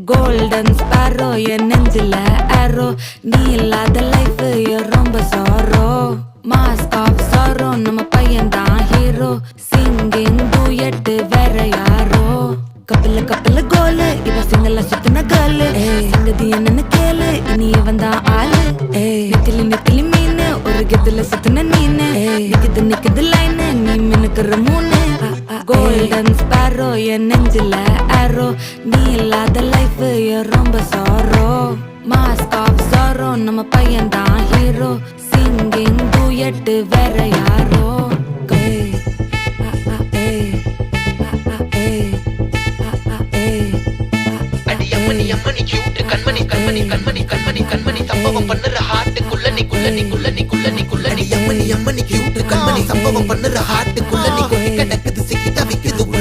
Golden sparrow என் நெஞ்சில arrow நீ இல்லாத லைஃப் ரொம்ப sorrow mask of sorrow நம்ம பையன்தான் ஹீரோ singing duet வேற யாரோ கப்பல கோலு இவ சிங்கல சுத்தின கேளு சங்கதி என்னன்னு கேளு இனி இவன் தான் ஆளு நெத்திலி மீனு ஒரு கெத்துல சுத்தின நீனு நிக்குது லைனு நீ மினுக்குற மூணு Golden sparrow என் நெஞ்சில arrow நீ இல்லாத லைஃப் ரொம்ப sorrow mask of sorrow நம்ம பையன்தான் ஹீரோ singing duet வேற யாரோ அம்மணி கியூட் கண்மணி சம்பவம் பண்ணுற ஹார்ட்டுக்குள்ள நீ அம்மணி கியூட் கண்மணி சம்பவம் பண்ணுற ஹார்ட்டுக்குள்ள நீ கிடக்குது சிக்கி தவிக்குது